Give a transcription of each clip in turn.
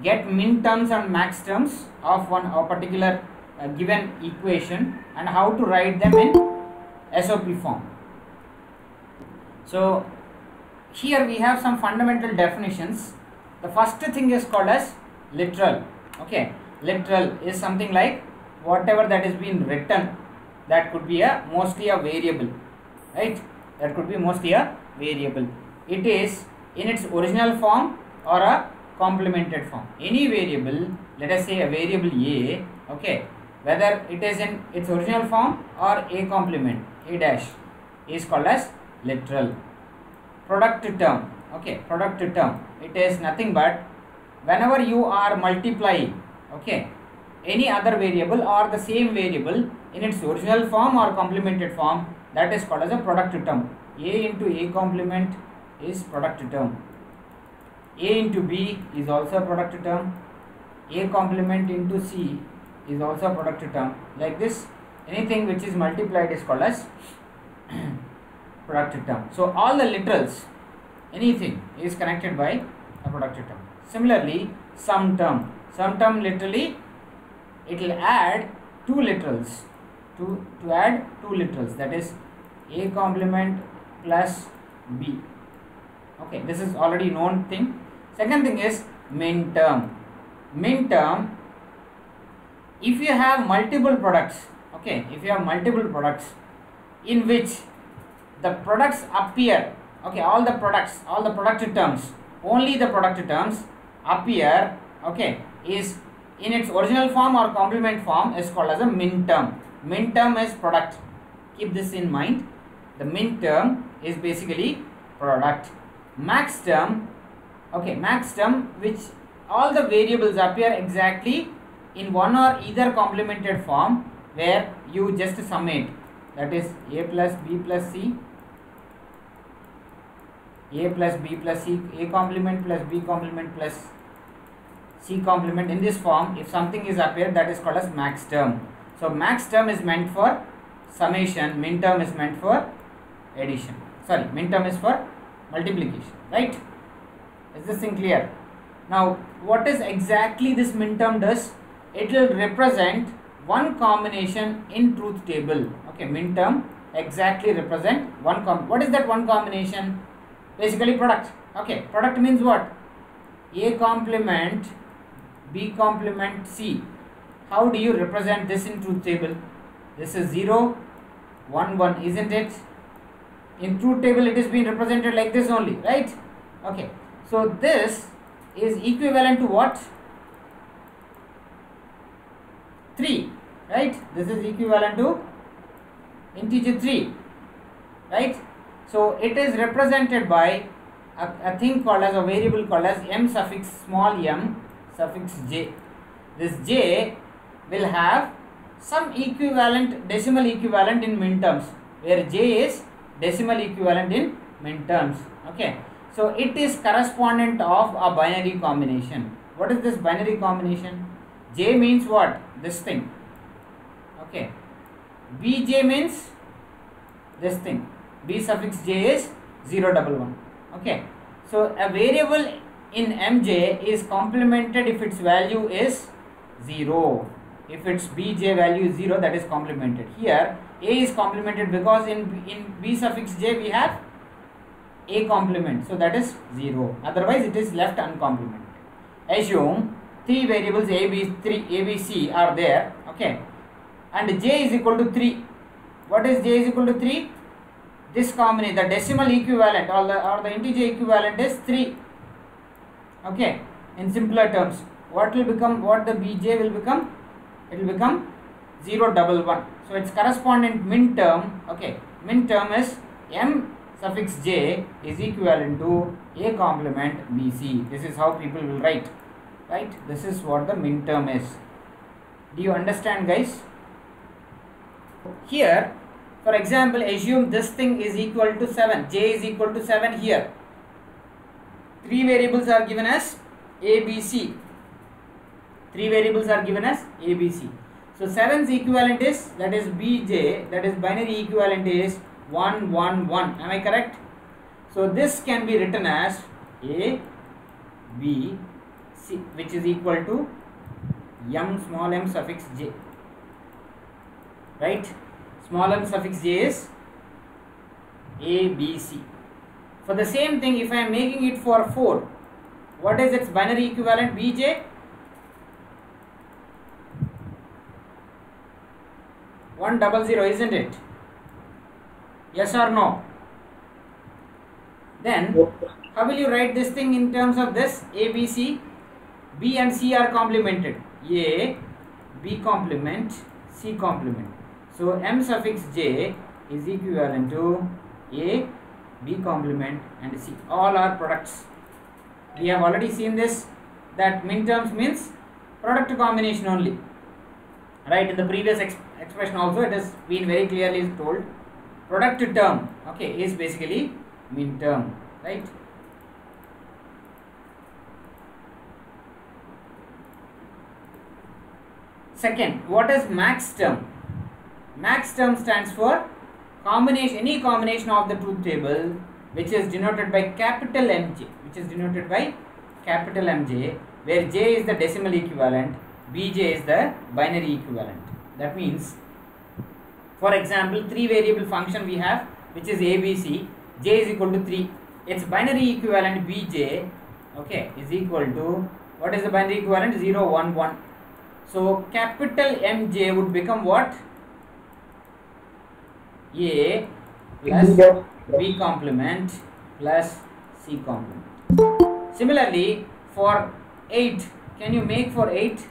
get min terms and max terms of a particular given equation and how to write them in SOP form. So here we have some fundamental definitions. The first thing is called as literal. Okay, literal is something like whatever that is being written, that could be mostly a variable, right? That could be mostly a variable. It is in its original form or a complemented form. Any variable, let us say a variable A, okay, whether it is in its original form or a complement, a dash, is called as literal. Product term, okay, product term, it is nothing but whenever you are multiplying, okay, any other variable or the same variable in its original form or complemented form, that is called as a product term. A into A complement is product term. A into B is also a product term. A complement into C is also a product term. Like this, anything which is multiplied is called as product term. So all the literals, anything is connected by a product term. Similarly, sum term. Sum term literally it will add two literals. To add two literals, that is A complement plus B. Okay, this is already known thing. Second thing is min term. Min term, if you have multiple products, okay, if you have multiple products in which the products appear, okay, all the product terms, only the product terms appear, okay, is in its original form or complement form is called as a min term. Min term is product. Keep this in mind. The min term is basically product. Max term, okay, max term which all the variables appear exactly in one or either complemented form where you just summate, that is A plus B plus C, A plus B plus C, A complement plus B complement plus C complement. In this form, if something is appeared, that is called as max term. So max term is meant for summation, min term is meant for addition. Sorry, min term is for multiplication, right? Is this thing clear? Now, what is exactly this min term does? It will represent one combination in truth table. Okay, min term exactly represent one what is that one combination? Basically product. Okay, product means what? A complement B complement C. How do you represent this in truth table? This is 0, 1, 1, isn't it? In truth table it is being represented like this only, right? Okay, so this is equivalent to what? 3, right? This is equivalent to integer 3, right? So it is represented by a thing called as a variable called as m suffix small m suffix j. This j will have some equivalent, decimal equivalent in min terms, where j is decimal equivalent in min terms. Okay, so it is correspondent of a binary combination. What is this binary combination? J means what? This thing. Okay, bj means this thing. B suffix j is 0, 1, 1. Okay, so a variable in mj is complemented if its value is 0. If its bj value is 0, that is complemented. Here a is complemented because in b suffix j we have a complement, so that is 0. Otherwise it is left uncomplemented. Assume 3 variables a b c are there, okay, and j is equal to 3. What is j is equal to 3? This combination, the decimal equivalent or the integer equivalent is 3. Okay, in simpler terms, what will become, what the bj will become? It will become 0, 1, 1. So its correspondent min term, okay, min term is m suffix j is equivalent to a complement bc. This is how people will write, right? This is what the min term is. Do you understand, guys? Here, for example, assume this thing is equal to 7, j is equal to 7 here. 3 variables are given as a, b, c. 3 variables are given as a, b, c. So 7's equivalent is, that is bj, that is binary equivalent is 1, 1, 1. Am I correct? So this can be written as a, b, C, which is equal to m small m suffix j, right? Small m suffix j is A, B, C. For the same thing, if I am making it for 4, what is its binary equivalent? Bj 100, isn't it? Yes or no? Then how will you write this thing in terms of this? A, B, C. B and C are complemented. A, B complement, C complement. So m suffix j is equivalent to A, B complement and C. All are products. We have already seen this, that min terms means product combination only. Right, in the previous expression also it has been very clearly told. Product term, okay, is basically min term, right? Second, what is max term? Max term stands for combination, any combination of the truth table which is denoted by capital Mj, where j is the decimal equivalent, bj is the binary equivalent. That means, for example, 3 variable function we have, which is abc, j is equal to 3. Its binary equivalent bj, okay, is equal to, what is the binary equivalent? 0, 1, 1. So capital Mj would become what? A plus B complement plus C complement. Similarly, for 8, can you make for 8?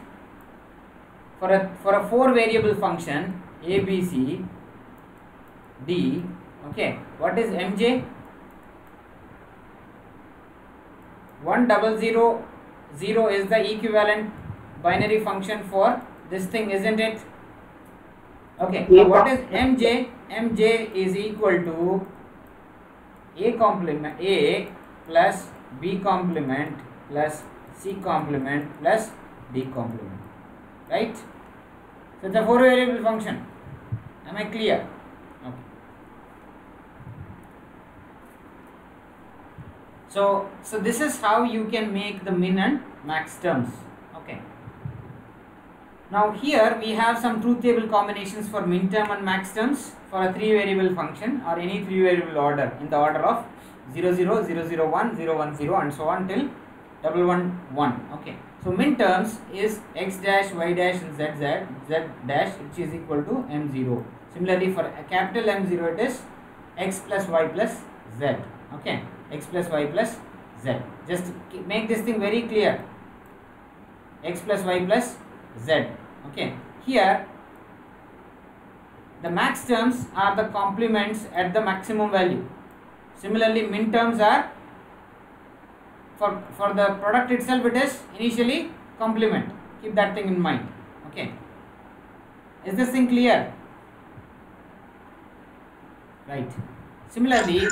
For a 4 variable function A, B, C, D, okay, what is Mj? 1000 is the equivalent binary function for this thing, isn't it? Okay, now what is Mj? Mj is equal to A complement, A plus B complement plus C complement plus D complement, right? So it's a 4 variable function. Am I clear? Okay. So this is how you can make the min and max terms. Okay. Now here we have some truth table combinations for min term and max terms for a 3 variable function or any 3 variable order in the order of 0, 0, 0, 0, 1, 0, 1, 0 and so on till 1, 1, 1. Okay. So min terms is x dash, y dash and z dash, which is equal to m0. Similarly for a capital M0 it is x plus y plus z. Okay. X plus y plus z. Just make this thing very clear. X plus y plus z. Okay, here the max terms are the complements at the maximum value. Similarly, min terms are for the product itself, it is initially complement. Keep that thing in mind. Okay, is this thing clear? Right. Similarly,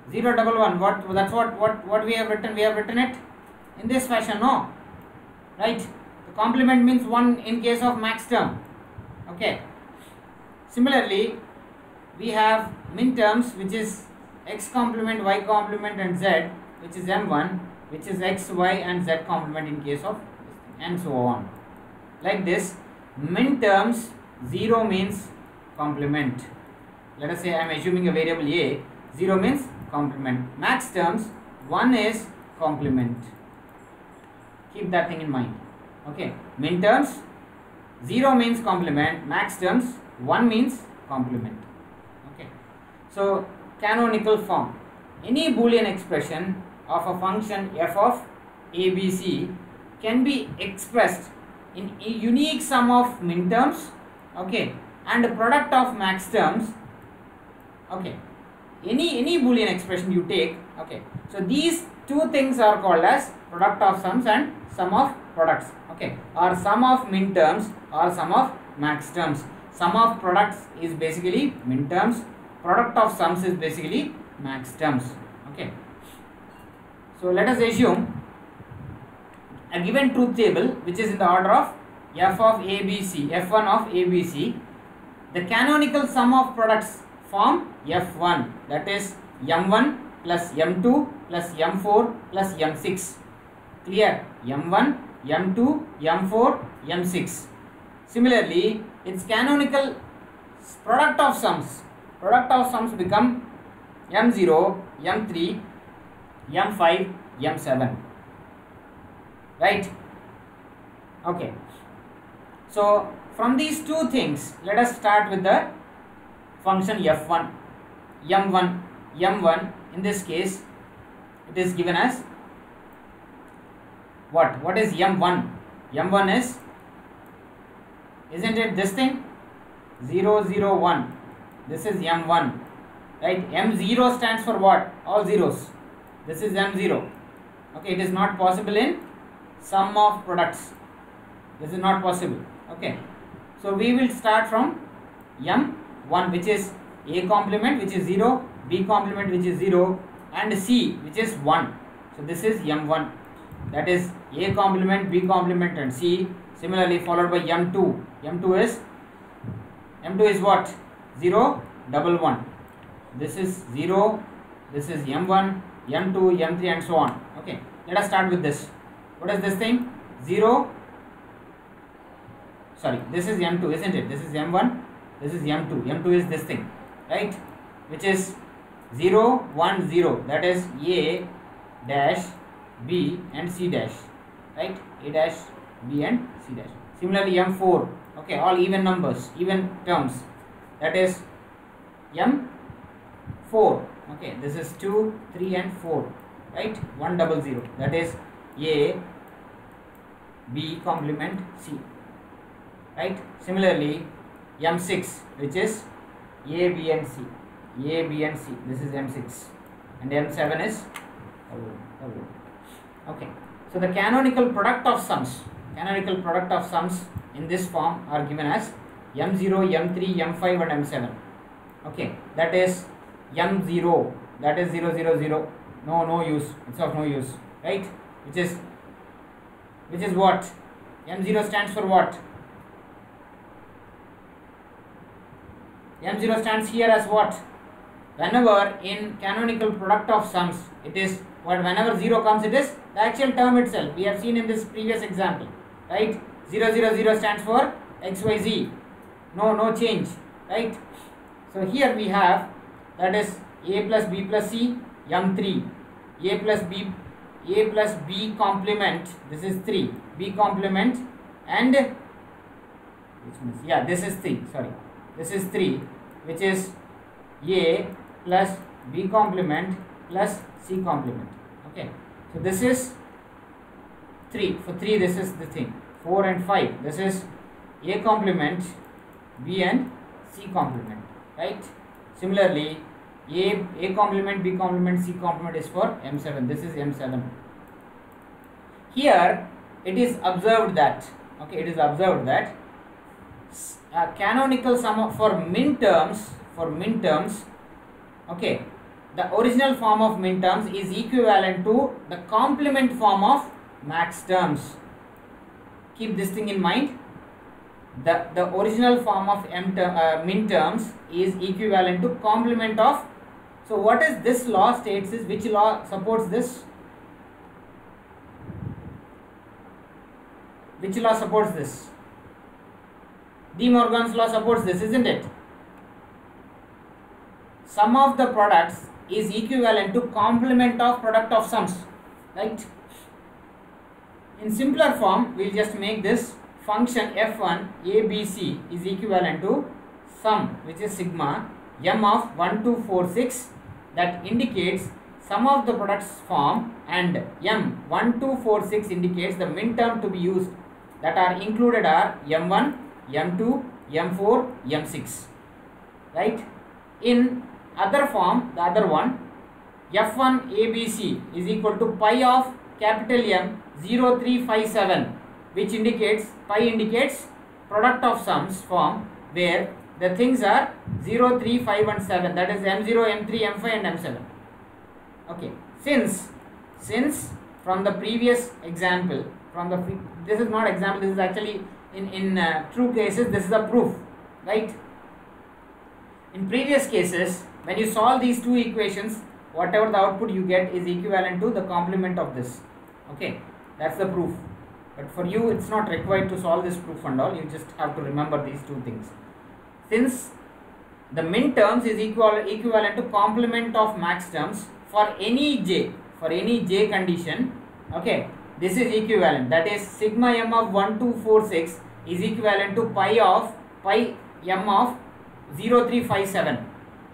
zero double one, that's what we have written. We have written it in this fashion, no? Right? The complement means 1 in case of max term. Okay. Similarly, we have min terms, which is x complement, y complement and z, which is m1, which is x, y and z complement in case of and so on. Like this, min terms 0 means complement. Let us say I am assuming a variable a, 0 means complement. Max terms 1 is complement. Keep that thing in mind. Okay, min terms 0 means complement, max terms 1 means complement. Okay, so canonical form, any boolean expression of a function f of abc can be expressed in a unique sum of min terms, okay, and a product of max terms. Okay, any boolean expression you take. Okay, so these two things are called as product of sums and sum of products. Okay, or sum of min terms or sum of max terms. Sum of products is basically min terms, product of sums is basically max terms. Okay, so let us assume a given truth table which is in the order of f of abc, f1 of abc. The canonical sum of products form f1, that is m1 plus m2 plus m4 plus m6. Clear? m1, m2, m4, m6. Similarly, its canonical product of sums become m0, m3, m5, m7. Right? Okay. So from these two things, let us start with the function f1, m1. In this case, it is given as what? What is m1? m1 is, isn't it this thing? 0, 0, 1. This is m1. Right? m0 stands for what? All zeros. This is m0. Okay, it is not possible in sum of products. This is not possible. Okay. So we will start from m1, which is a complement, which is 0, b complement, which is 0, and c, which is 1. So this is m1. That is a complement, b complement, and c. Similarly followed by m2. m2 is what? 0, 1, 1. This is 0. This is m1, m2, m3, and so on. Okay. Let us start with this. What is this thing? 0. Sorry, this is m2, isn't it? This is m1. This is m2. m2 is this thing, right? Which is 0, 1, 0. That is a dash, b, and c dash. Right? A dash, b, and c dash. Similarly, m4. Okay, all even numbers, even terms. That is m4. Okay, this is 2, 3, and 4. Right? 1, 0, 0. That is a, b complement, c. Right? Similarly, m6, which is a, b, and c. A, b, and c. This is m6. And m7 is w. Okay. So the canonical product of sums in this form are given as m0, m3, m5, and m7. Okay. That is m0. That is 0, 0, 0. No use. It's of no use. Right? Which is what? m0 stands for what? m0 stands here as what? Whenever in canonical product of sums, it is what? Whenever 0 comes, it is the actual term itself. We have seen in this previous example, right? 0, 0, 0 stands for xyz. No change, right? So here we have, that is a plus b plus c, m3. a plus b complement, this is 3. b complement, and this is 3. Sorry, this is 3, which is a plus b complement plus c complement. Okay, so this is 3. For 3, this is the thing. 4 and 5, this is a complement, b and c complement. Right? Similarly, a complement, b complement, c complement is for m7. This is m7. Here it is observed that, okay, it is observed that canonical sum for min terms, okay, the original form of min terms is equivalent to the complement form of max terms. Keep this thing in mind. The original form of min terms is equivalent to complement of. So what is this law states is, which law supports this? Which law supports this? De Morgan's law supports this, isn't it? Sum of the products is equivalent to complement of product of sums, right? In simpler form, we will just make this function f1 abc is equivalent to sum, which is sigma m of 1, 2, 4, 6, that indicates sum of the products form, and m 1, 2, 4, 6 indicates the min term to be used. That are included are m1, m2, m4, m6, right? In other form, the other one, f1 abc is equal to pi of capital M 0357, which indicates, pi indicates product of sums form, where the things are 0, 3, 5 and 7, that is m0, m3, m5 and m7. Okay, since from the previous example, this is not example, this is actually in true cases, this is a proof, right? In previous cases, when you solve these two equations, whatever the output you get is equivalent to the complement of this. Okay, that's the proof. But for you it's not required to solve this proof and all, you just have to remember these two things. Since the min terms is equivalent to complement of max terms for any j condition, okay, this is equivalent, that is sigma m of 1246 is equivalent to pi m of 0357,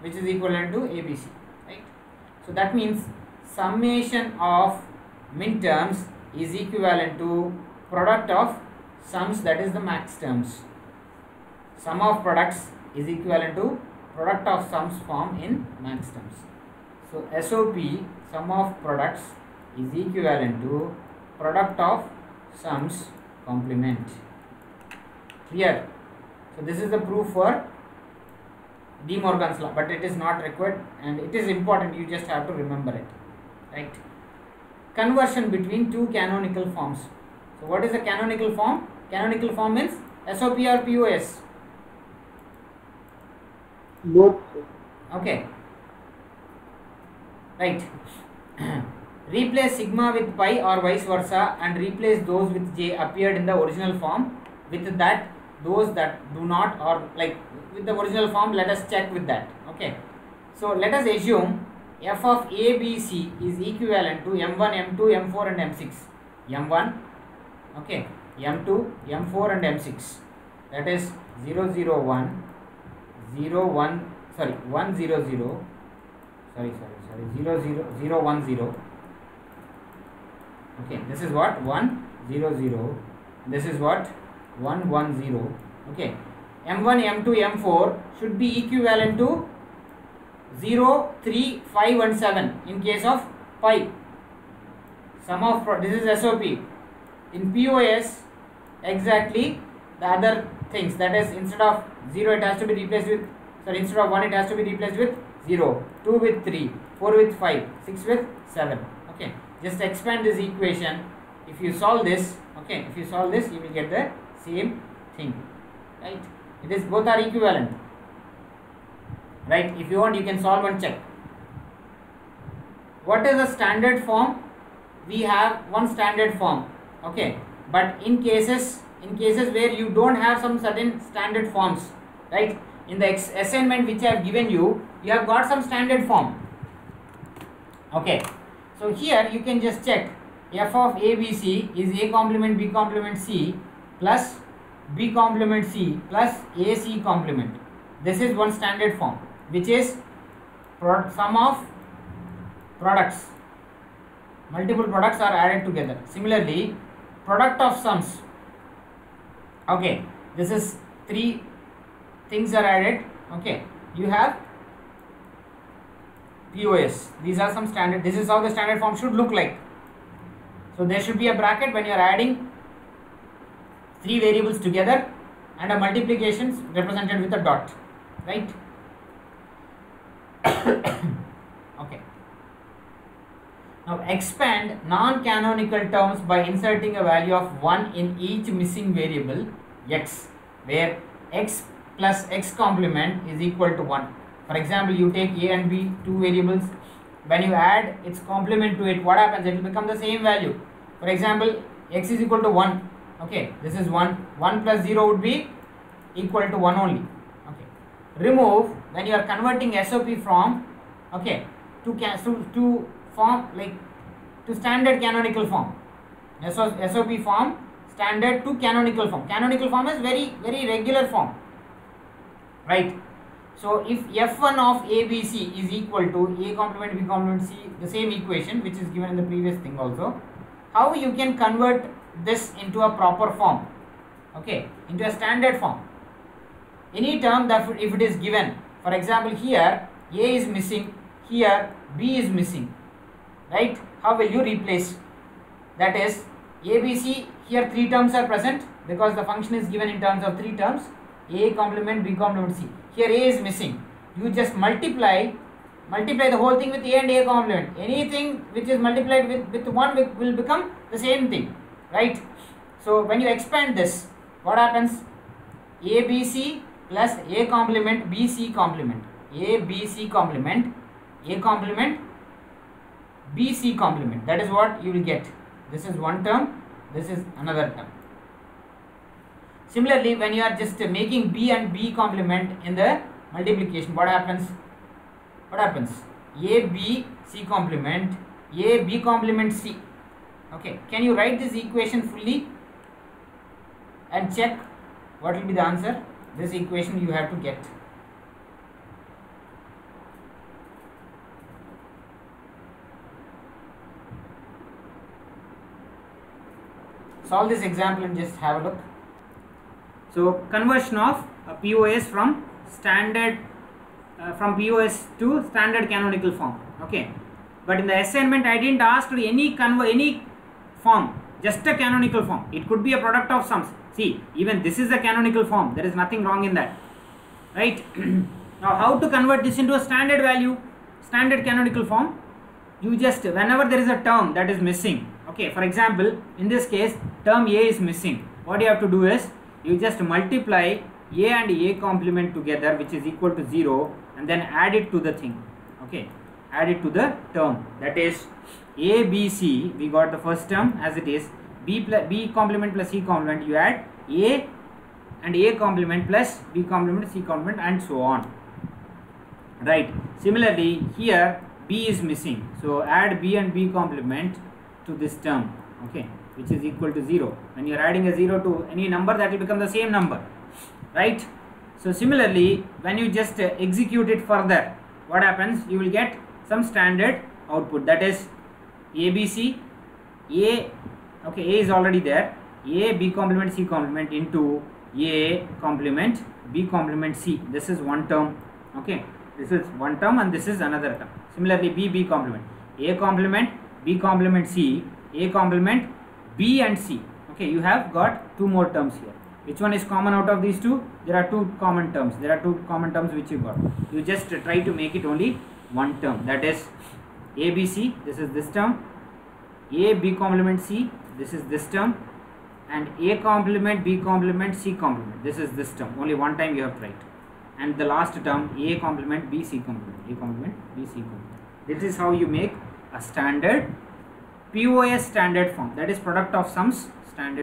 which is equivalent to ABC, right? So that means summation of min terms is equivalent to product of sums, that is the max terms. Sum of products is equivalent to product of sums formed in max terms. So SOP, sum of products, is equivalent to product of sums complement. Clear? So this is the proof for De Morgan's law, but it is not required and it is important, you just have to remember it, right? Conversion between two canonical forms. So what is a canonical form? Canonical form means SOP or POS? Both. Okay, right. Replace sigma with pi or vice versa and replace those with j appeared in the original form with that those that do not, or like with the original form, let us check with that. Okay, so let us assume f of a, b, c is equivalent to m1, m2, m4 and m6. m1, okay, m2, m4 and m6, that is 0, 0, 1, 0, 1, sorry, 1, 0, 0, sorry, 0, 0, 0, 1, 0. Okay, this is what 1, 0, 0, this is what 1, 1, 0. Okay, m1, m2, m4 should be equivalent to 0, 3, 5 and 7 in case of pi. Sum of this is SOP. In POS, exactly the other things, that is instead of 0 it has to be replaced with, sorry, instead of 1 it has to be replaced with 0, 2 with 3, 4 with 5, 6 with 7. Okay, just expand this equation. If you solve this, okay, if you solve this, you will get the same thing, right? It is, both are equivalent, right? If you want, you can solve and check. What is the standard form? We have one standard form, okay, but in cases where you don't have some certain standard forms, right? In the assignment which I have given you, you have got some standard form. Okay, so here you can just check f of ABC is a complement b complement c plus b complement c plus ac complement. This is one standard form, which is sum of products. Multiple products are added together. Similarly, product of sums. Okay, this is 3 things are added. Okay, you have POS. These are some standard. This is how the standard form should look like. So there should be a bracket when you are adding 3 variables together and a multiplications represented with a dot, right? Okay. Now expand non-canonical terms by inserting a value of 1 in each missing variable x, where x plus x complement is equal to 1. For example, you take a and b, 2 variables. When you add its complement to it, what happens? It will become the same value. For example, x is equal to 1. Okay, this is 1. 1 plus 0 would be equal to 1 only. Okay. Remove when you are converting SOP from, okay, to form, like to standard canonical form. SOP form standard to canonical form. Canonical form is very regular form, right? So if f1 of ABC is equal to a complement b complement c, the same equation which is given in the previous thing also, how you can convert this into a proper form, okay, into a standard form? Any term that if it is given, for example here a is missing, here b is missing, right? How will you replace? That is ABC, here 3 terms are present because the function is given in terms of 3 terms, a complement b complement c. Here a is missing. You just multiply the whole thing with a and a complement. Anything which is multiplied with 1 will become the same thing, right? So when you expand this, what happens? ABC plus a complement bc complement, a bc complement, a complement B C complement. That is what you will get. This is one term, this is another term. Similarly, when you are just making B and B complement in the multiplication, what happens? What happens? A B C complement, A B complement C. Okay, can you write this equation fully and check what will be the answer? This equation you have to get. Solve this example and just have a look. So conversion of POS from standard from POS to standard canonical form. Okay, but in the assignment I didn't ask any form, just a canonical form. It could be a product of sums. See, even this is a canonical form. There is nothing wrong in that, right? Now, how to convert this into a standard value, standard canonical form? You just, whenever there is a term that is missing, okay, for example, in this case, term A is missing. What you have to do is, you just multiply A and A complement together, which is equal to 0, and then add it to the thing. Okay, add it to the term. That is A, B, C. We got the first term as it is. B complement plus C complement. You add A and A complement plus B complement, C complement, and so on. Right. Similarly, here B is missing. So add B and B complement to this term. Okay, which is equal to 0. When you are adding a 0 to any number, that will become the same number, right? So similarly, when you just execute it further, what happens? You will get some standard output, that is ABC, A, okay, A is already there, A B complement C complement into A complement B complement C. This is one term. Okay, this is one term and this is another term. Similarly, B complement, A complement B complement C, A complement B and C. Okay, you have got two more terms here. Which one is common out of these two? There are two common terms. There are two common terms which you got. You just try to make it only one term. That is ABC. This is this term. A B complement C. This is this term. And A complement B complement C complement. This is this term. Only one time you have to write. And the last term, A complement B C complement. A complement B C complement. This is how you make a standard POS standard form. That is product of sums standard